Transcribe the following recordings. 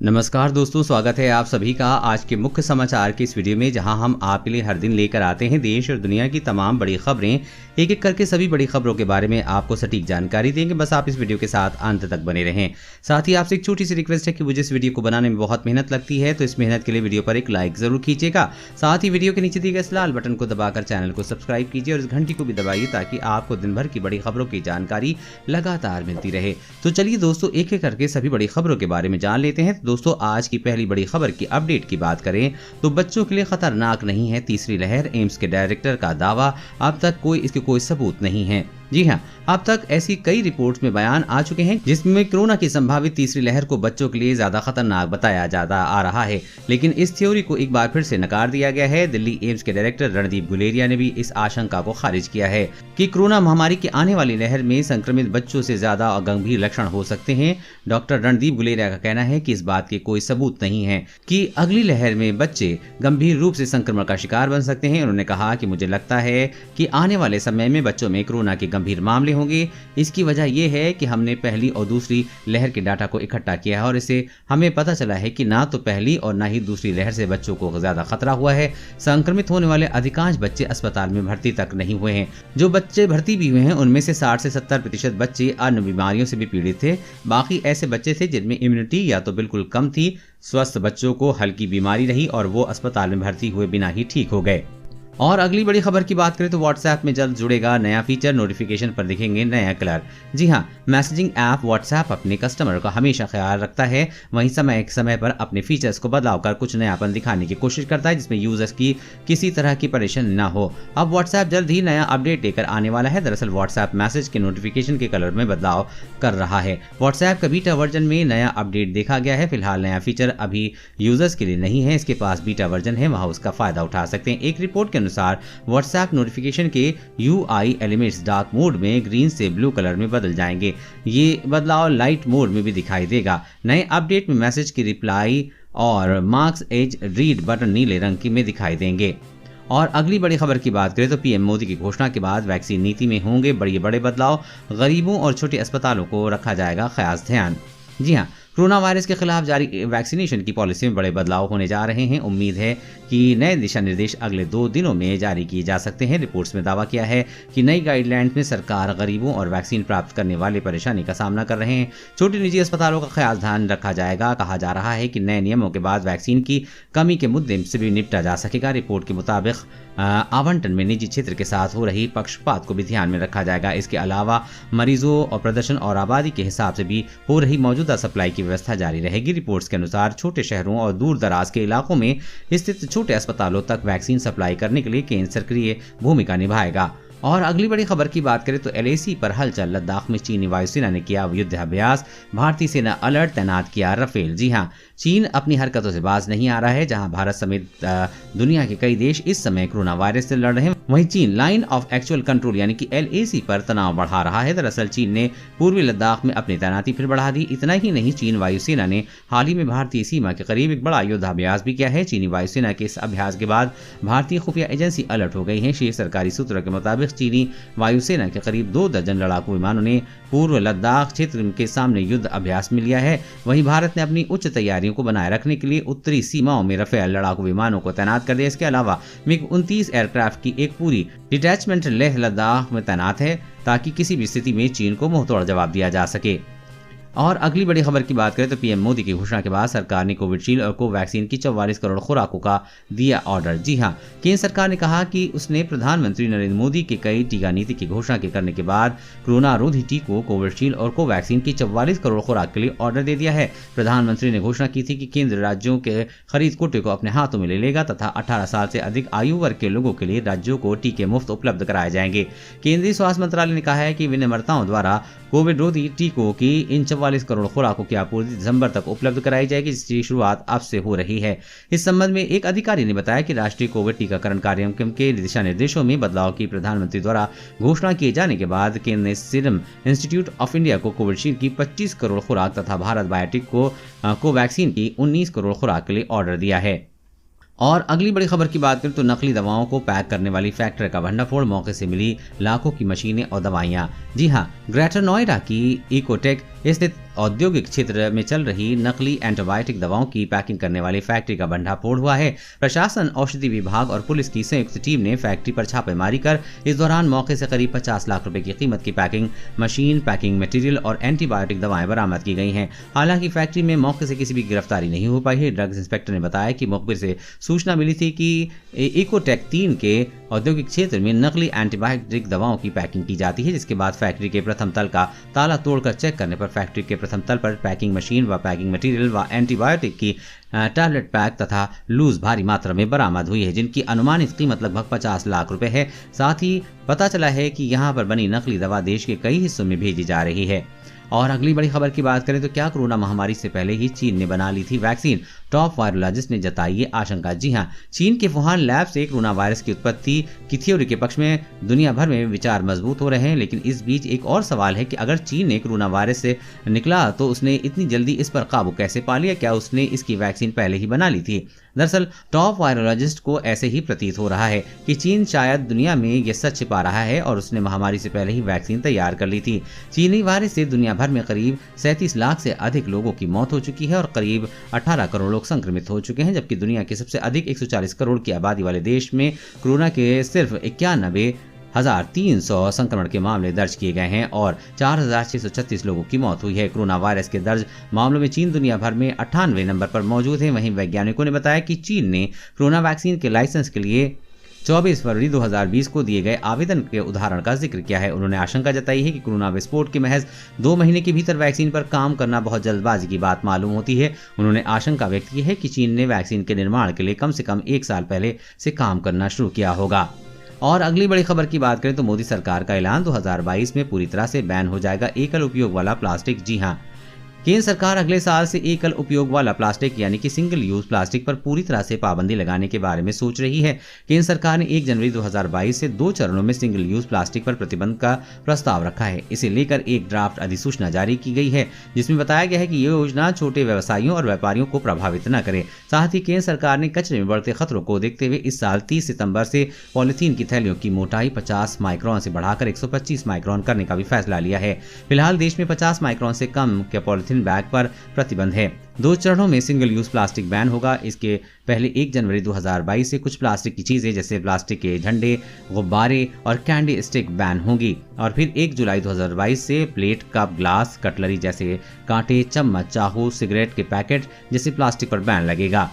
नमस्कार दोस्तों, स्वागत है आप सभी का आज के मुख्य समाचार की इस वीडियो में, जहां हम आपके लिए हर दिन लेकर आते हैं देश और दुनिया की तमाम बड़ी खबरें। एक एक करके सभी बड़ी खबरों के बारे में आपको सटीक जानकारी देंगे। बस आप इस वीडियो के साथ अंत तक बने रहें। साथ ही आपसे एक छोटी सी रिक्वेस्ट है कि मुझे इस वीडियो को बनाने में बहुत मेहनत लगती है, तो इस मेहनत के लिए वीडियो पर एक लाइक जरूर कीजिएगा। साथ ही वीडियो के नीचे दिए गए इस लाल बटन को दबाकर चैनल को सब्सक्राइब कीजिए और इस घंटी को भी दबाइए ताकि आपको दिन भर की बड़ी खबरों की जानकारी लगातार मिलती रहे। तो चलिए दोस्तों, एक एक करके सभी बड़ी खबरों के बारे में जान लेते हैं। दोस्तों, आज की पहली बड़ी खबर की अपडेट की बात करें तो बच्चों के लिए खतरनाक नहीं है तीसरी लहर, एम्स के डायरेक्टर का दावा। अब तक इसके कोई सबूत नहीं है। जी हां, अब तक ऐसी कई रिपोर्ट्स में बयान आ चुके हैं जिसमें कोरोना की संभावित तीसरी लहर को बच्चों के लिए ज्यादा खतरनाक बताया जाता आ रहा है, लेकिन इस थ्योरी को एक बार फिर से नकार दिया गया है। दिल्ली एम्स के डायरेक्टर रणदीप गुलेरिया ने भी इस आशंका को खारिज किया है कि कोरोना महामारी की आने वाली लहर में संक्रमित बच्चों से ज्यादा गंभीर लक्षण हो सकते हैं। डॉक्टर रणदीप गुलेरिया का कहना है कि इस बात के कोई सबूत नहीं है कि अगली लहर में बच्चे गंभीर रूप से संक्रमण का शिकार बन सकते हैं। उन्होंने कहा कि मुझे लगता है कि आने वाले समय में बच्चों में कोरोना के गंभीर मामले होंगे। इसकी वजह यह है कि हमने पहली और दूसरी लहर के डाटा को इकट्ठा किया है और इससे हमें पता चला है कि ना तो पहली और ना ही दूसरी लहर से बच्चों को ज्यादा खतरा हुआ है। संक्रमित होने वाले अधिकांश बच्चे अस्पताल में भर्ती तक नहीं हुए हैं। जो बच्चे भर्ती भी हुए हैं उनमें से 60 से 70% बच्चे अन्य बीमारियों से भी पीड़ित थे। बाकी ऐसे बच्चे थे जिनमें इम्यूनिटी या तो बिल्कुल कम थी। स्वस्थ बच्चों को हल्की बीमारी रही और वो अस्पताल में भर्ती हुए बिना ही ठीक हो गए। और अगली बड़ी खबर की बात करें तो व्हाट्सएप में जल्द जुड़ेगा नया फीचर, नोटिफिकेशन पर दिखेंगे नया कलर। जी हां, मैसेजिंग ऐप व्हाट्सएप अपने कस्टमर का हमेशा ख्याल रखता है, वहीं समय पर अपने फीचर्स को बदलाव कर कुछ नयापन दिखाने की कोशिश करता है जिसमें यूजर्स की किसी तरह की परेशानी न हो। अब व्हाट्सएप जल्द ही नया अपडेट लेकर आने वाला है। दरअसल व्हाट्सएप मैसेज के नोटिफिकेशन के कलर में बदलाव कर रहा है। व्हाट्सएप का बीटा वर्जन में नया अपडेट देखा गया है। फिलहाल नया फीचर अभी यूजर्स के लिए नहीं है, इसके पास बीटा वर्जन है, वहां उसका फायदा उठा सकते हैं। एक रिपोर्ट के अनुसार व्हाट्सएप नोटिफिकेशन के UI एलिमेंट्स डार्क मोड में ग्रीन से ब्लू कलर में बदल जाएंगे। ये बदलाव लाइट मोड में भी दिखाई देगा। नए अपडेट में मैसेज की रिप्लाई और मार्क्स एज रीड बटन नीले रंग में दिखाई देंगे। और अगली बड़ी खबर की बात करें तो पीएम मोदी की घोषणा के बाद वैक्सीन नीति में होंगे बड़े बदलाव। गरीबों और छोटे अस्पतालों को रखा जाएगा खास ध्यान। जी हाँ, कोरोना वायरस के खिलाफ जारी वैक्सीनेशन की पॉलिसी में बड़े बदलाव होने जा रहे हैं। उम्मीद है कि नए दिशा निर्देश अगले 2 दिनों में जारी किए जा सकते हैं। रिपोर्ट्स में दावा किया है कि नई गाइडलाइंस में सरकार गरीबों और वैक्सीन प्राप्त करने वाले परेशानी का सामना कर रहे हैं छोटे निजी अस्पतालों का ख्याल ध्यान रखा जाएगा। कहा जा रहा है कि नए नियमों के बाद वैक्सीन की कमी के मुद्दे से भी निपटा जा सकेगा। रिपोर्ट के मुताबिक आवंटन में निजी क्षेत्र के साथ हो रही पक्षपात को भी ध्यान में रखा जाएगा। इसके अलावा मरीजों और प्रदर्शन और आबादी के हिसाब से भी हो रही मौजूदा सप्लाई की व्यवस्था जारी रहेगी। रिपोर्ट्स के अनुसार छोटे शहरों और दूर दराज के इलाकों में स्थित छोटे अस्पतालों तक वैक्सीन सप्लाई करने के लिए केंद्र सक्रिय भूमिका निभाएगा। और अगली बड़ी खबर की बात करें तो LAC पर हलचल, लद्दाख में चीनी वायुसेना ने किया युद्धाभ्यास, भारतीय सेना अलर्ट, तैनात किया राफेल। जी हां, चीन अपनी हरकतों से बाज नहीं आ रहा है। जहां भारत समेत दुनिया के कई देश इस समय कोरोना वायरस से लड़ रहे हैं, वहीं चीन लाइन ऑफ एक्चुअल कंट्रोल यानी कि LAC पर तनाव बढ़ा रहा है। दरअसल चीन ने पूर्वी लद्दाख में अपनी तैनाती फिर बढ़ा दी। इतना ही नहीं, चीन वायुसेना ने हाल ही में भारतीय सीमा के करीब एक बड़ा युद्धाभ्यास भी किया है। चीनी वायुसेना के इस अभ्यास के बाद भारतीय खुफिया एजेंसी अलर्ट हो गई है। शीर्ष सरकारी सूत्रों के मुताबिक चीनी वायुसेना के करीब 2 दर्जन लड़ाकू विमानों ने पूर्व लद्दाख क्षेत्र के सामने युद्ध अभ्यास में लिया है। वहीं भारत ने अपनी उच्च तैयारियों को बनाए रखने के लिए उत्तरी सीमाओं में राफेल लड़ाकू विमानों को तैनात कर दिया। इसके अलावा MiG-29 एयरक्राफ्ट की एक पूरी डिटैचमेंट लेह लद्दाख में तैनात है ताकि किसी भी स्थिति में चीन को मुंहतोड़ जवाब दिया जा सके। और अगली बड़ी खबर की बात करें तो पीएम मोदी की घोषणा के बाद सरकार ने कोविशील्ड और कोवैक्सीन की 44 करोड़ खुराकों का दिया ऑर्डर। जी हां, केंद्र सरकार ने कहा कि उसने प्रधानमंत्री नरेंद्र मोदी की कई टीका नीति की घोषणा के करने के बाद कोरोना रोधी टीकों कोविशील्ड और कोवैक्सीन की 44 करोड़ खुराक के लिए ऑर्डर दे दिया है। प्रधानमंत्री ने घोषणा की थी कि केंद्र राज्यों के खरीद कोटे को अपने हाथों में ले लेगा तथा 18 साल से अधिक आयु वर्ग के लोगों के लिए राज्यों को टीके मुफ्त उपलब्ध कराए जाएंगे। केंद्रीय स्वास्थ्य मंत्रालय ने कहा है कि विनिर्माताओं द्वारा कोविड रोधी टीकों की इन 44 करोड़ खुराकों की आपूर्ति दिसंबर तक उपलब्ध कराई जाएगी, जिसकी शुरुआत अब से हो रही है। इस संबंध में एक अधिकारी ने बताया कि राष्ट्रीय कोविड टीकाकरण कार्यक्रम के दिशा निर्देशों में बदलाव की प्रधानमंत्री द्वारा घोषणा किए जाने के बाद केंद्र ने सीरम इंस्टीट्यूट ऑफ इंडिया को कोविशील्ड की 25 करोड़ खुराक तथा भारत बायोटेक को कोवैक्सीन की 19 करोड़ खुराक के लिए ऑर्डर दिया है। और अगली बड़ी खबर की बात करें तो नकली दवाओं को पैक करने वाली फैक्ट्री का भंडाफोड़, मौके से मिली लाखों की मशीनें और दवाइयां। जी हां, ग्रेटर नोएडा की इकोटेक स्थित औद्योगिक क्षेत्र में चल रही नकली एंटीबायोटिक दवाओं की पैकिंग करने वाली फैक्ट्री का भंडाफोड़ हुआ है। प्रशासन, औषधि विभाग और पुलिस की संयुक्त टीम ने फैक्ट्री पर छापेमारी कर इस दौरान मौके से करीब 50 लाख रुपए की कीमत की पैकिंग मशीन, पैकिंग मटेरियल और एंटीबायोटिक दवाएं बरामद की गई हैं। हालांकि फैक्ट्री में मौके से किसी भी गिरफ्तारी नहीं हो पाई है। ड्रग्स इंस्पेक्टर ने बताया कि मुखबिर से सूचना मिली थी कि इकोटेक 3 के औद्योगिक क्षेत्र में नकली एंटीबायोटिक दवाओं की पैकिंग की जाती है, जिसके बाद फैक्ट्री के प्रथम तल का ताला तोड़कर चेक करने पर फैक्ट्री के प्रथम तल पर पैकिंग मशीन व पैकिंग मटेरियल व एंटीबायोटिक की टैबलेट पैक तथा लूज भारी मात्रा में बरामद हुई है, जिनकी अनुमानित कीमत लगभग 50 लाख रुपए है। साथ ही पता चला है कि यहां पर बनी नकली दवा देश के कई हिस्सों में भेजी जा रही है। और अगली बड़ी खबर की बात करें तो क्या कोरोना महामारी से पहले ही चीन ने बना ली थी वैक्सीन? टॉप वायरोलॉजिस्ट ने जताई ये आशंका। जी हां, चीन के वुहान लैब से कोरोना वायरस की उत्पत्ति की थ्योरी के पक्ष में दुनिया भर में विचार मजबूत हो रहे हैं, लेकिन इस बीच एक और सवाल है कि अगर चीन ने कोरोना वायरस से निकला तो उसने इतनी जल्दी इस पर काबू कैसे पा लिया? क्या उसने इसकी वैक्सीन पहले ही बना ली थी? दरअसल टॉप वायरोलॉजिस्ट को ऐसे ही प्रतीत हो रहा है कि चीन शायद दुनिया में यह सच छिपा रहा है और उसने महामारी से पहले ही वैक्सीन तैयार कर ली थी। चीनी वायरस से दुनिया भर में करीब 37 लाख से अधिक लोगों की मौत हो चुकी है और करीब 18 करोड़ लोग संक्रमित हो चुके हैं, जबकि दुनिया के सबसे अधिक 140 करोड़ की आबादी वाले देश में कोरोना के सिर्फ 91,300 संक्रमण के मामले दर्ज किए गए हैं और 4,636 लोगों की मौत हुई है। कोरोना वायरस के दर्ज मामलों में चीन दुनिया भर में 98वें नंबर पर मौजूद है। वहीं वैज्ञानिकों ने बताया कि चीन ने कोरोना वैक्सीन के लाइसेंस के लिए 24 फरवरी 2020 को दिए गए आवेदन के उदाहरण का जिक्र किया है। उन्होंने आशंका जताई है कि कोरोना विस्फोट के महज 2 महीने के भीतर वैक्सीन पर काम करना बहुत जल्दबाजी की बात मालूम होती है। उन्होंने आशंका व्यक्त की है कि चीन ने वैक्सीन के निर्माण के लिए कम से कम 1 साल पहले से काम करना शुरू किया होगा। और अगली बड़ी खबर की बात करें तो मोदी सरकार का ऐलान, 2022 में पूरी तरह से बैन हो जाएगा एकल उपयोग वाला प्लास्टिक। जी हां, केंद्र सरकार अगले साल से एकल उपयोग वाला प्लास्टिक यानी कि सिंगल यूज प्लास्टिक पर पूरी तरह से पाबंदी लगाने के बारे में सोच रही है। केंद्र सरकार ने 1 जनवरी 2022 से 2 चरणों में सिंगल यूज प्लास्टिक पर प्रतिबंध का प्रस्ताव रखा है। इसे लेकर एक ड्राफ्ट अधिसूचना जारी की गई है, जिसमें बताया गया है कि ये योजना छोटे व्यवसायियों और व्यापारियों को प्रभावित न करे। साथ ही केंद्र सरकार ने कचरे में बढ़ते खतरों को देखते हुए इस साल 30 सितंबर से पॉलिथीन की थैलियों की मोटाई 50 माइक्रोन से बढ़ाकर 125 माइक्रोन करने का भी फैसला लिया है। फिलहाल देश में 50 माइक्रोन से कम के पॉलिथीन बैग पर प्रतिबंध है। 2 चरणों में सिंगल यूज प्लास्टिक बैन होगा। इसके पहले 1 जनवरी 2022 से कुछ प्लास्टिक की चीजें जैसे प्लास्टिक के झंडे, गुब्बारे और कैंडी स्टिक बैन होंगी और फिर 1 जुलाई 2022 से प्लेट, कप, ग्लास, कटलरी जैसे कांटे, चम्मच, चाकू, सिगरेट के पैकेट जैसे प्लास्टिक पर बैन लगेगा।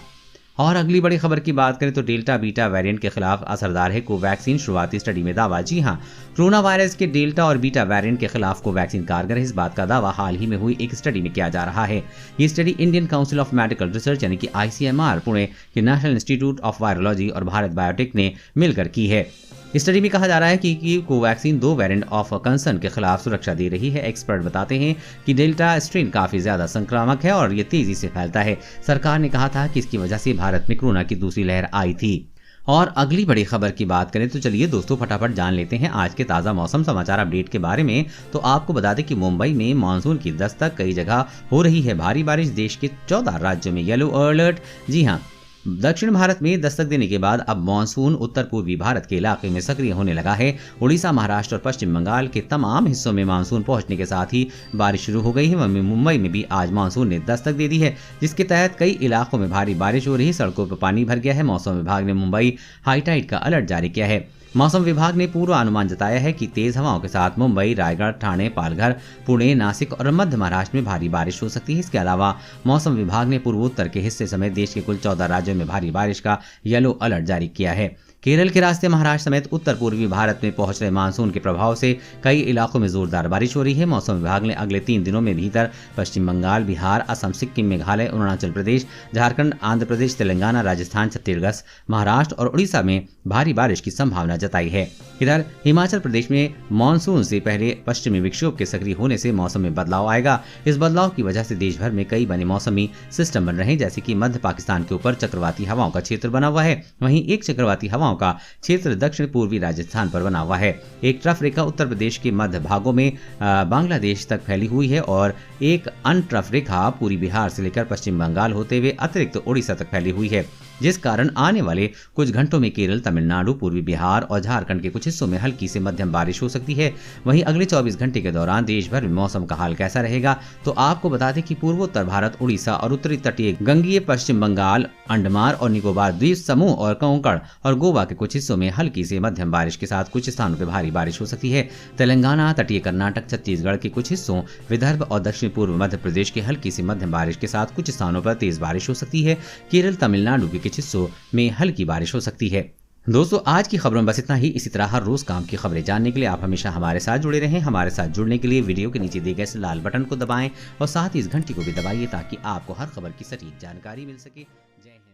और अगली बड़ी खबर की बात करें तो डेल्टा बीटा वेरिएंट के खिलाफ असरदार है कोवैक्सीन, शुरुआती स्टडी में दावा। जी हां, कोरोना वायरस के डेल्टा और बीटा वेरिएंट के खिलाफ कोवैक्सीन कारगर है। इस बात का दावा हाल ही में हुई एक स्टडी में किया जा रहा है। ये study Indian council of medical research यानी कि ICMR, पुणे के नेशनल इंस्टीट्यूट ऑफ वायरोलॉजी और भारत बायोटेक ने मिलकर की है। इस स्टडी में कहा जा रहा है कि कोवैक्सीन 2 वेरिएंट ऑफ कंसर्न के खिलाफ सुरक्षा दे रही है। एक्सपर्ट बताते हैं कि डेल्टा स्ट्रेन काफी ज्यादा संक्रामक है और ये तेजी से फैलता है। सरकार ने कहा था कि इसकी वजह से भारत में कोरोना की दूसरी लहर आई थी। और अगली बड़ी खबर की बात करें तो चलिए दोस्तों फटाफट जान लेते हैं आज के ताज़ा मौसम समाचार अपडेट के बारे में। तो आपको बता दें कि मुंबई में मानसून की दस्तक, कई जगह हो रही है भारी बारिश। देश के 14 राज्यों में येलो अलर्ट। जी हाँ, दक्षिण भारत में दस्तक देने के बाद अब मानसून उत्तर पूर्वी भारत के इलाके में सक्रिय होने लगा है। उड़ीसा, महाराष्ट्र और पश्चिम बंगाल के तमाम हिस्सों में मानसून पहुंचने के साथ ही बारिश शुरू हो गई है। वहीं मुंबई में भी आज मानसून ने दस्तक दे दी है, जिसके तहत कई इलाकों में भारी बारिश हो रही है। सड़कों पर पानी भर गया है। मौसम विभाग ने मुंबई हाईटाइड का अलर्ट जारी किया है। मौसम विभाग ने पूर्वानुमान जताया है कि तेज हवाओं के साथ मुंबई, रायगढ़, ठाणे, पालघर, पुणे, नासिक और मध्य महाराष्ट्र में भारी बारिश हो सकती है। इसके अलावा मौसम विभाग ने पूर्वोत्तर के हिस्से समेत देश के कुल 14 राज्यों में भारी बारिश का येलो अलर्ट जारी किया है। केरल के रास्ते महाराष्ट्र समेत उत्तर पूर्वी भारत में पहुंच रहे मानसून के प्रभाव से कई इलाकों में जोरदार बारिश हो रही है। मौसम विभाग ने अगले 3 दिनों में भीतर पश्चिम बंगाल, बिहार, असम, सिक्किम, मेघालय, अरुणाचल प्रदेश, झारखंड, आंध्र प्रदेश, तेलंगाना, राजस्थान, छत्तीसगढ़, महाराष्ट्र और उड़ीसा में भारी बारिश की संभावना जताई है। इधर हिमाचल प्रदेश में मानसून से पहले पश्चिमी विक्षोभ के सक्रिय होने से मौसम में बदलाव आएगा। इस बदलाव की वजह से देश भर में कई बने मौसमी सिस्टम बन रहे हैं, जैसे कि मध्य पाकिस्तान के ऊपर चक्रवाती हवाओं का क्षेत्र बना हुआ है। वहीं एक चक्रवाती हवाओं का क्षेत्र दक्षिण पूर्वी राजस्थान पर बना हुआ है। एक ट्रफ रेखा उत्तर प्रदेश के मध्य भागों में बांग्लादेश तक फैली हुई है और एक अनट्रफ रेखा पूरी बिहार से लेकर पश्चिम बंगाल होते हुए अतिरिक्त उड़ीसा तक फैली हुई है। जिस कारण आने वाले कुछ घंटों में केरल, तमिलनाडु, पूर्वी बिहार और झारखंड के कुछ हिस्सों में हल्की से मध्यम बारिश हो सकती है। वहीं अगले 24 घंटे के दौरान देश भर में मौसम का हाल कैसा रहेगा, तो आपको बता दें कि पूर्वोत्तर भारत, उड़ीसा और उत्तरी तटीय गंगीय पश्चिम बंगाल, अंडमान और निकोबार द्वीप समूह और कोंकण और गोवा के कुछ हिस्सों में हल्की से मध्यम बारिश के साथ कुछ स्थानों पर भारी बारिश हो सकती है। तेलंगाना, तटीय कर्नाटक, छत्तीसगढ़ के कुछ हिस्सों, विदर्भ और दक्षिण पूर्व मध्य प्रदेश के हल्की से मध्यम बारिश के साथ कुछ स्थानों पर तेज बारिश हो सकती है। केरल, तमिलनाडु के कुछ हिस्सों में हल्की बारिश हो सकती है। दोस्तों, आज की खबरों में बस इतना ही। इसी तरह हर रोज काम की खबरें जानने के लिए आप हमेशा हमारे साथ जुड़े रहें। हमारे साथ जुड़ने के लिए वीडियो के नीचे दिए गए इस लाल बटन को दबाएं और साथ ही इस घंटी को भी दबाइए ताकि आपको हर खबर की सटीक जानकारी मिल सके। जय हिंद।